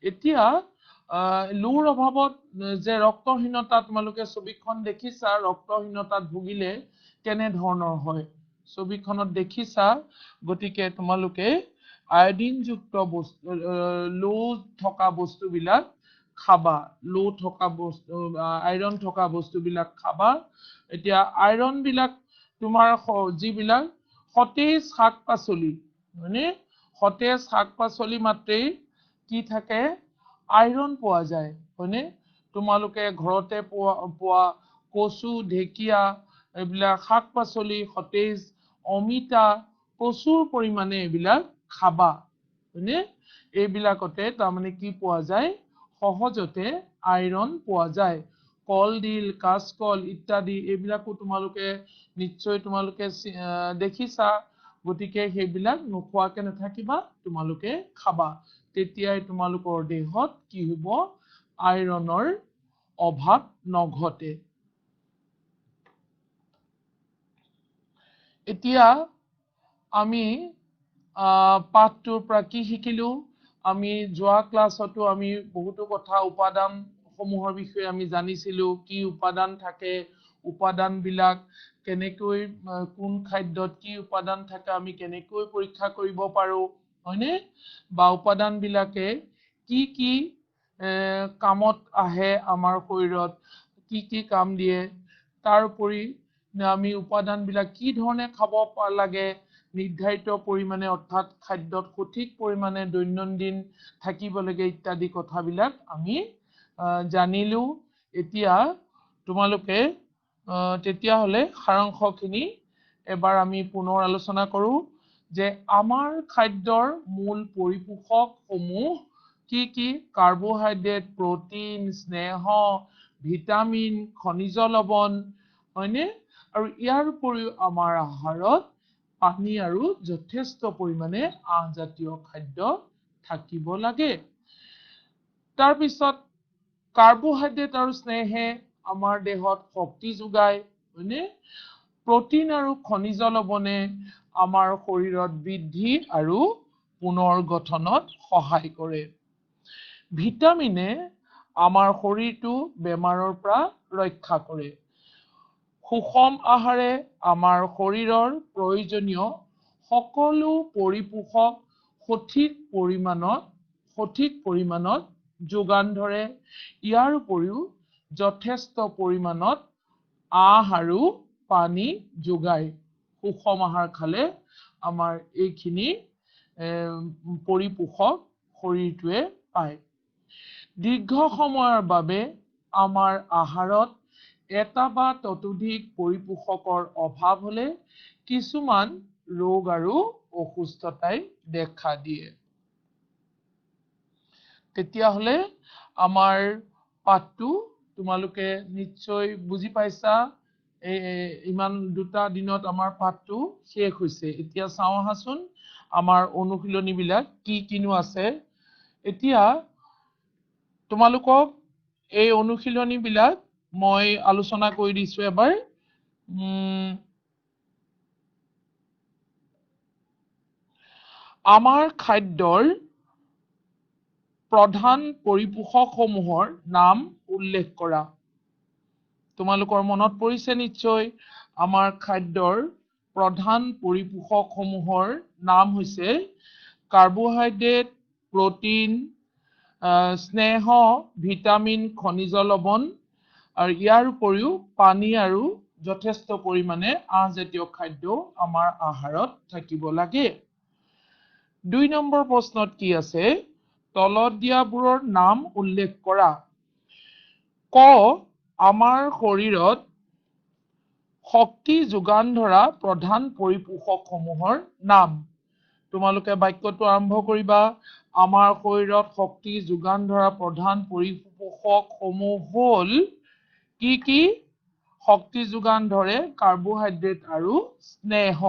এতিয়া লোৰ অভাৱত যে ৰক্তহীনতা তোমালোকে ছবিখন দেখিছা ৰক্তহীনতাত ভুগিলে কেনে ধৰণৰ হয় ছবিখনত দেখিছা গতিকে তোমালোকে আয়োডিনযুক্ত বস্তু লো থকা বস্তুবিলাক খাবা লো থকা বস্তু আইৰণ থকা বস্তুবিলাক খাবা এতিয়া আইৰণ বিলাক তোমাৰ যিবিলাক সতেজ শাক-পাচলি মানে সতেজ শাক-পাচলি মাত্ৰেই কি থাকে আইৰণ পোৱা যায় হয়নে তোমালোকে ঘৰতে পোৱা কচু ঢেকীয়া এইবিলাক শাক-পাচলি সতেজ অমিতা প্ৰচুৰ পৰিমাণে এইবিলাক খাবা হয়নে এইবিলাকতে তাৰমানে কি পোৱা যায় সহজতে আইৰণ পোৱা যায় কলডিল কাচকল ইত্যাদি এইবিলাকো তোমালোকে নিশ্চয় তোমালোকে দেখিছা গতিকে সেইবিলাক নোখোৱাকে নাথাকিবা তোমালোকে খাবা তেতিয়াই তোমালোকৰ দেহত কি হ'ব আইৰণৰ অভাৱ নঘটে এতিয়া আমি পাঠটোৰ পৰা কি শিকিলো আমি যোৱা ক্লাছতো আমি বহুতো কথা উপাদান সমূহৰ বিষয়ে আমি জানিছিলো কি উপাদান থাকে উপাদান বিলাক কেনেকৈ কোন খাদ্যত কি উপাদান থাকে আমি কেনেকৈ পৰীক্ষা কৰিব পাৰো হয়নে বা উপাদান বিলাকে কি কামত আহে আমাৰ শৰীৰত কি কাম দিয়ে তাৰ উপৰি আমি উপাদান বিলাক কি ধৰণে খাব লাগে নিৰ্ধাৰিত পৰিমাণে অৰ্থাৎ খাদ্যত সঠিক পৰিমাণে দৈনন্দিন থাকিব লাগে ইত্যাদি কথাবিলাক আমি জানিলো এতিয়া তোমালোকে তেতিয়াহলে সাৰাংশখিনি এবাৰ আমি পুনৰ আলোচনা কৰো যে আমাৰ খাদ্যৰ মূল পৰিপোষক সমূহ কি কাৰ্বোহাইড্ৰেট প্ৰটিন স্নেহ ভিটামিন খনিজ লৱণ হয়নে আৰু ইয়াৰ উপৰিও আমাৰ আহাৰত পানী আৰু যথেষ্ট পৰিমাণে আহজাতীয় খাদ্য থাকিব লাগে তাৰ পিছত কাৰ্বোহাইড্ৰেট আৰু স্নেহে আমাৰ দেহত শক্তি যোগায় হয়নে প্ৰটিন আৰু খনিজ লৱণে আমাৰ শৰীৰত বৃদ্ধি আৰু পুনৰ গঠনত সহায় কৰে ভিটামিনে আমাৰ শৰীৰটো বেমাৰৰ পৰা ৰক্ষা কৰে সুষম আহাৰে আমাৰ শৰীৰৰ প্ৰয়োজনীয় সকলো পৰিপোষক সঠিক পৰিমাণত যোগান ধৰে ইয়াৰ উপৰিও যথেষ্ট পৰিমাণত আহ আৰু পানী যোগায় সুষম আহাৰ খালে আমাৰ এইখিনি পৰিপোষক শৰীৰটোৱে পায় দীৰ্ঘ সময়ৰ বাবে আমাৰ আহাৰত এটা বা ততোধিক পৰিপোষকৰ অভাৱ হলে কিছুমান ৰোগ আৰু অসুস্থতাই দেখা দিয়ে তেতিয়াহলে আমাৰ পাঠটো তোমালোকে নিশ্চয় বুজি পাইছা ইমান দুটা দিনত আমাৰ পাঠটো শেষ হৈছে এতিয়া চাওঁ আহাচোন আমাৰ অনুশীলনী বিলাক কিনো আছে এতিয়া তোমালোকক এই অনুশীলনী বিলাক মই আলোচনা কৰি দিছো এবাৰ আমাৰ খাদ্যৰ প্ৰধান পৰিপোষকসমূহৰ নাম উল্লেখ কৰা তোমালোকৰ মনত পৰিছে নিশ্চয় আমাৰ খাদ্যৰ প্ৰধান পৰিপোষকসমূহৰ নাম হৈছে কাৰ্বোহাইড্ৰেট, প্ৰটিন, স্নেহ, ভিটামিন, খনিজ লৱণ আৰু ইয়াৰ উপৰিও পানী আৰু যথেষ্ট পৰিমাণে আঁহজাতীয় খাদ্য আমাৰ আহাৰত থাকিব লাগে। 2 নম্বৰ প্ৰশ্নত কি আছে? তলত দিয়াবোৰৰ নাম উল্লেখ কৰা। ক, আমাৰ শৰীৰত শক্তি যোগান ধৰা প্ৰধান পৰিপোষকসমূহৰ নাম। তোমালোকে বাক্যটো আৰম্ভ কৰিবা। আমাৰ শৰীৰত শক্তি যোগান ধৰা প্ৰধান পৰিপোষকসমূহ হ'ল কি কি? শক্তি যোগান ধৰে কাৰ্বোহাইড্ৰেট আৰু স্নেহ,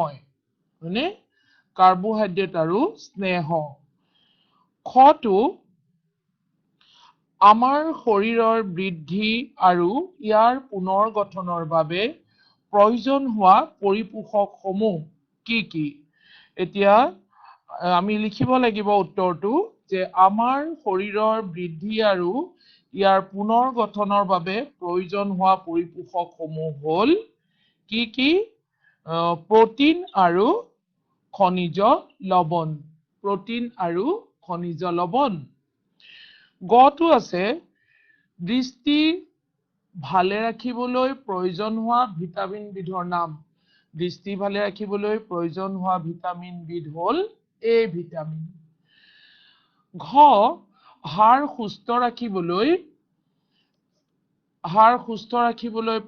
হয়নে? কাৰ্বোহাইড্ৰেট আৰু স্নেহ। খটো আমাৰ শৰীৰৰ বৃদ্ধি আৰু ইয়াৰ পুনৰ গঠনৰ বাবে প্ৰয়োজন হোৱা পৰিপোষকসমূহ কি কি? এতিয়া আমি লিখিব লাগিব উত্তৰটো যে আমাৰ শৰীৰৰ বৃদ্ধি আৰু ইয়াৰ পুনৰ গঠনৰ বাবে প্ৰয়োজন হোৱা পৰিপোষকসমূহ হ'ল কি কি? প্ৰটিন আৰু খনিজ লৱণ। প্ৰটিন আৰু খনিজ লৱণ। গটো আছে দৃষ্টি ভালে ৰাখিবলৈ প্ৰয়োজন হোৱা ভিটামিন বিধৰ নাম। দৃষ্টি ভালে ৰাখিবলৈ প্ৰয়োজন হোৱা ভিটামিন বিধ হ'ল এ ভিটামিন। ঘ, হাড় সুস্থ ৰাখিবলৈ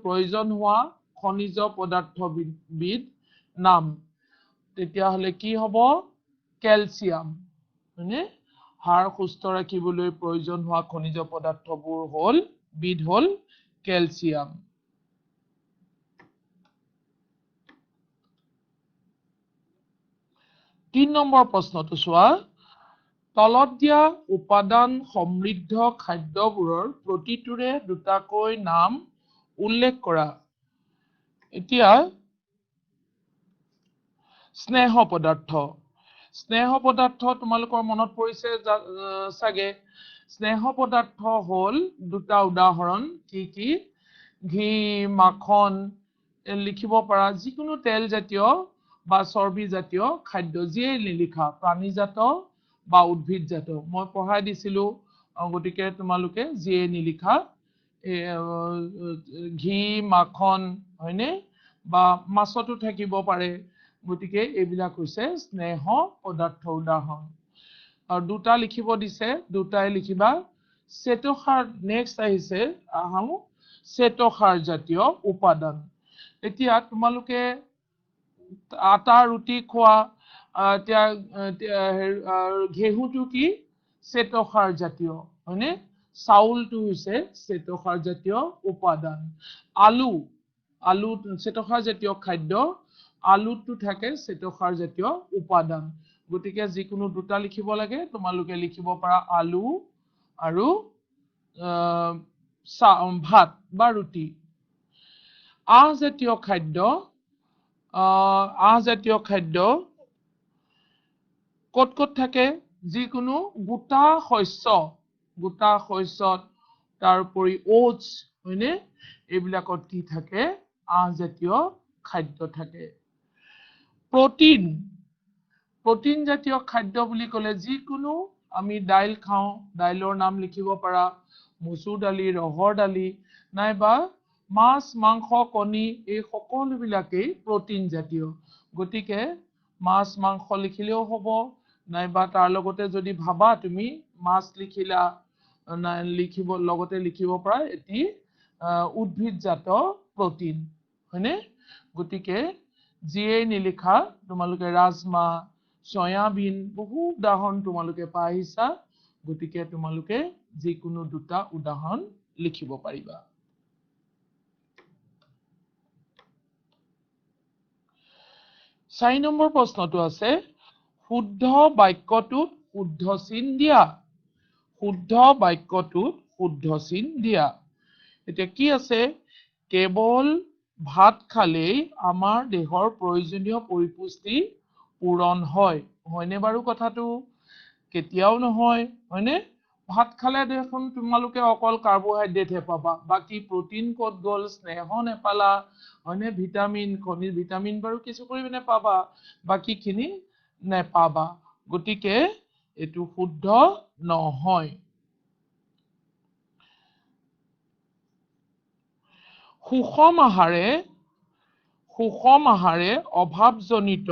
প্ৰয়োজন হোৱা খনিজ পদাৰ্থবিধ নাম। তেতিয়াহ'লে কি হ'ব? কেলচিয়াম, হয়নে? হাড় সুস্থ ৰাখিবলৈ প্ৰয়োজন হোৱা খনিজ পদাৰ্থবোৰ হ'ল কেলচিয়াম। 3 নম্বৰ প্ৰশ্নটো চোৱা। তলত দিয়া উপাদান সমৃদ্ধ খাদ্যবোৰৰ প্ৰতিটোৰে দুটাকৈ নাম উল্লেখ কৰা। এতিয়া স্নেহ পদাৰ্থ। স্নেহ পদাৰ্থ তোমালোকৰ মনত পৰিছে চাগে। স্নেহ পদাৰ্থ হ'ল দুটা উদাহৰণ। কি কি? ঘি, মাখন, লিখিব পাৰা যিকোনো তেল জাতীয় বা চৰ্বি জাতীয় খাদ্য, যিয়ে নিলিখা, প্ৰাণীজাত বা উদ্ভিদজাত। মই পঢ়াই দিছিলো, গতিকে তোমালোকে যিয়ে নিলিখা, ঘি, মাখন, হয়নে? বা মাছতো থাকিব পাৰে। গতিকে এইবিলাক হৈছে স্নেহ পদাৰ্থ উদাহৰণ। আৰু দুটা লিখিব দিছে, দুটাই লিখিবা। শ্বেতসাৰ, নেক্সট আহিছে শ্বেতসাৰ জাতীয় উপাদান। এতিয়া তোমালোকে আটা ৰুটি খোৱা, এতিয়া ঘেঁহুটো কি? শ্বেতসাৰ জাতীয়, হয়নে? চাউলটো হৈছে শ্বেতসাৰ জাতীয় উপাদান। আলু শ্বেতসাৰ জাতীয় খাদ্য। আলুটো থাকে শ্বেতসাৰ জাতীয় উপাদান। গতিকে যিকোনো দুটা লিখিব লাগে। তোমালোকে লিখিব পাৰা আলু আৰু ভাত বা ৰুটি। আঁহজাতীয় খাদ্য ক'ত ক'ত থাকে? যিকোনো গোটা শস্যত, তাৰোপৰি ওটছ, হয়নে? এইবিলাকত কি থাকে? আঁহজাতীয় খাদ্য থাকে। প্ৰটিন জাতীয় খাদ্য বুলি ক'লে যিকোনো আমি দাইল খাওঁ, দাইলৰ নাম লিখিব পাৰা। মচুৰ দালি, ৰহৰ দালি, নাইবা মাছ, মাংস, কণী, এই সকলোবিলাকেই প্ৰটিন জাতীয়। গতিকে মাছ, মাংস লিখিলেও হ'ব, নাইবা তাৰ লগতে যদি ভাবা তুমি মাছ লিখিলা, লগতে লিখিব পাৰা এটি উদ্ভিদজাত প্ৰটিন, হয়নে? গতিকে যিয়ে নিলিখা, তোমালোকে ৰাজমাহ, সয়াবিন, বহু উদাহৰণ তোমালোকে পাই আহিছা। গতিকে তোমালোকে যিকোনো দুটা উদাহৰণ লিখিব পাৰিবা। চাৰি নম্বৰ প্ৰশ্নটো আছে শুদ্ধ বাক্যটোত শুদ্ধ চিন দিয়া। শুদ্ধ বাক্যটোত শুদ্ধ চিন দিয়া। এতিয়া কি আছে? কেৱল ভাত খালেই আমাৰ দেহৰ প্ৰয়োজনীয় পৰিপুষ্টি পূৰণ হয়। হয়নে বাৰু কথাটো? কেতিয়াও নহয়, হয়নে? ভাত খালে দেখোন তোমালোকে অকল কাৰ্বহাইড্ৰেটহে পাবা, বাকী প্ৰটিন ক'ত গ'ল, স্নেহ নেপালা, হয়নে, ভিটামিন, খনিজ ভিটামিন বাৰু কিছু পৰিমাণে পাবা, বাকীখিনি নেপাবা। গতিকে এইটো শুদ্ধ নহয়। সুষম আহাৰে অভাৱজনিত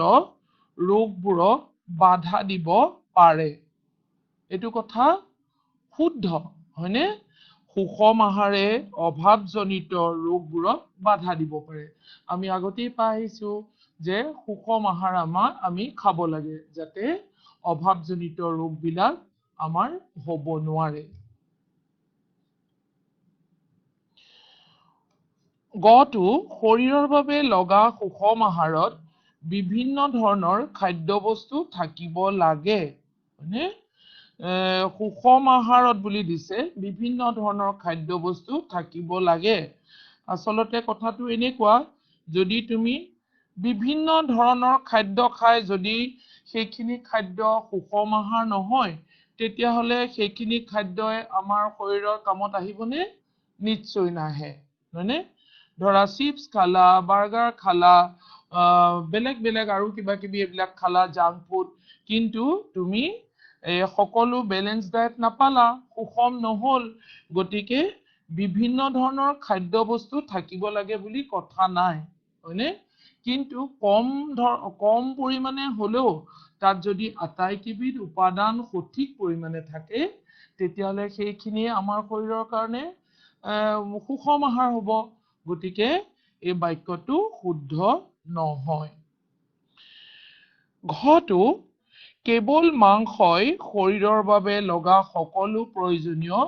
ৰোগবোৰক বাধা দিব পাৰে। এইটো কথা শুদ্ধ, হয়নে? সুষম আহাৰে অভাৱজনিত ৰোগবোৰক বাধা দিব পাৰে। আমি আগতেই পাই আহিছো যে সুষম আহাৰ আমি খাব লাগে যাতে অভাৱজনিত ৰোগবিলাক আমাৰ হ'ব নোৱাৰে। গটো শৰীৰৰ বাবে লগা সুষম আহাৰত বিভিন্ন ধৰণৰ খাদ্যবস্তু থাকিব লাগে, হয়নে? সুষম আহাৰত বুলি দিছে বিভিন্ন ধৰণৰ খাদ্যবস্তু থাকিব লাগে। আচলতে কথাটো এনেকুৱা, যদি তুমি বিভিন্ন ধৰণৰ খাদ্য খাই যদি সেইখিনি খাদ্য সুষম আহাৰ নহয়, তেতিয়াহ'লে সেইখিনি খাদ্যই আমাৰ শৰীৰৰ কামত আহিবনে? নিশ্চয় নাহে, হয়নে? ধৰা চিপছ খালা, বাৰ্গাৰ খালা, বেলেগ বেলেগ আৰু কিবা কিবি এইবিলাক খালা, জাংক ফুড, কিন্তু তুমি সকলো বেলেঞ্চ ডায়েট নাপালা, সুষম নহ'ল। গতিকে বিভিন্ন ধৰণৰ খাদ্য বস্তু থাকিব লাগে বুলি কথা নাই, হয়নে? কিন্তু কম পৰিমাণে হ'লেও তাত যদি আটাইকেইবিধ উপাদান সঠিক পৰিমাণে থাকে, তেতিয়াহ'লে সেইখিনিয়ে আমাৰ শৰীৰৰ কাৰণে সুষম আহাৰ হ'ব। গতিকে এই বাক্যটো শুদ্ধ নহয়। ঘটো কেৱল মাংসই শৰীৰৰ বাবে লগা সকলো প্ৰয়োজনীয়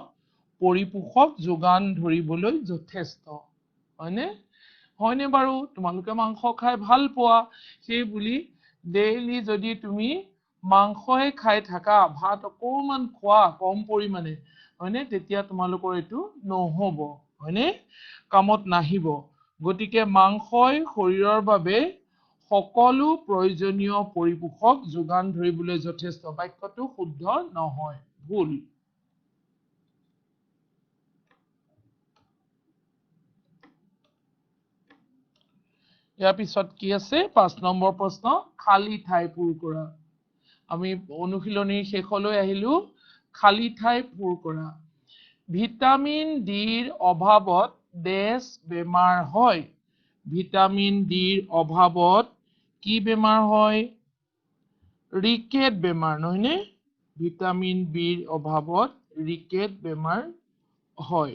পৰিপোষক যোগান ধৰিবলৈ যথেষ্ট, হয়নে? হয়নে বাৰু? তোমালোকে মাংস খাই ভাল পোৱা, সেই বুলি ডেইলি যদি তুমি মাংসই খাই থাকা, ভাত অকণমান খোৱা কম পৰিমাণে, হয়নে, তেতিয়া তোমালোকৰ এইটো নহ'ব, হয়নে, কামত নাহিব। গতিকে মাংসই শৰীৰৰ বাবে সকলো প্ৰয়োজনীয় পৰিপোষক যোগান ধৰিবলৈ যথেষ্ট। বাক্যটো শুদ্ধ নহয়, ভুল। ইয়াৰ পিছত কি আছে? 5 নম্বৰ প্ৰশ্ন, খালী ঠাই পূৰ কৰা। আমি অনুশীলনীৰ শেষলৈ আহিলো। খালী ঠাই পূৰ কৰা। ভিটামিন ডিৰ অভাৱত ডেছ বেমাৰ হয়। ভিটামিন ডিৰ অভাৱত কি বেমাৰ হয়? ৰিকেট বেমাৰ, নহয়নে? ভিটামিন বিৰ অভাৱত ৰিকেট বেমাৰ হয়।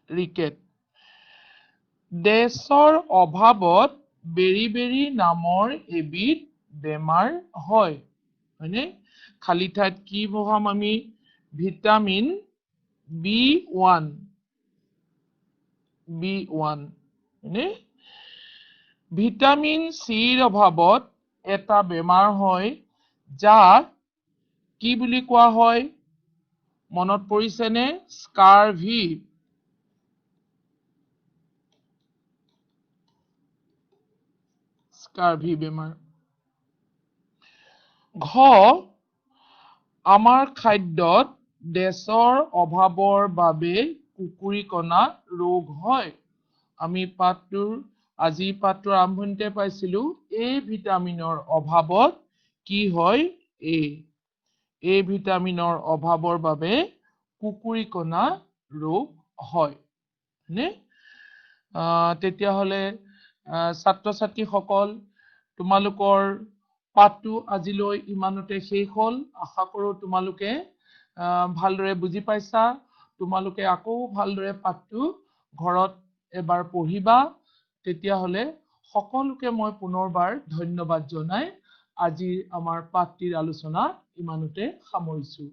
ৰিকেট। ডেছৰ অভাৱত বেৰি নামৰ এবিধ বেমাৰ হয়, হয়নে? খালী ঠাইত কি বহাম আমি? ভিটামিন B1, হয়নে? ভিটামিন চিৰ অভাৱত এটা বেমাৰ হয় যাক কি বুলি কোৱা হয়? মনত পৰিছেনে? স্কাৰভি। স্কাৰভি বেমাৰ। ঘ, আমাৰ খাদ্যত ডেছৰ অভাৱৰ বাবে কুকুৰিকণা ৰোগ হয়। আমি আজিৰ পাঠটোৰ আৰম্ভণিতে পাইছিলো, এই ভিটামিনৰ অভাৱত কি হয়? এই ভিটামিনৰ অভাৱৰ বাবে কুকুৰিকণা ৰোগ হয়, হয়নে? তেতিয়াহ'লে ছাত্ৰ ছাত্ৰীসকল, তোমালোকৰ পাঠটো আজিলৈ ইমানতে শেষ হ'ল। আশা কৰোঁ তোমালোকে ভালদৰে বুজি পাইছা। তোমালোকে আকৌ ভালদৰে পাঠটো ঘৰত এবাৰ পঢ়িবা। তেতিয়াহ'লে সকলোকে মই পুনৰবাৰ ধন্যবাদ জনাই আজিৰ আমাৰ পাঠটিৰ আলোচনা ইমানতে সামৰিছোঁ।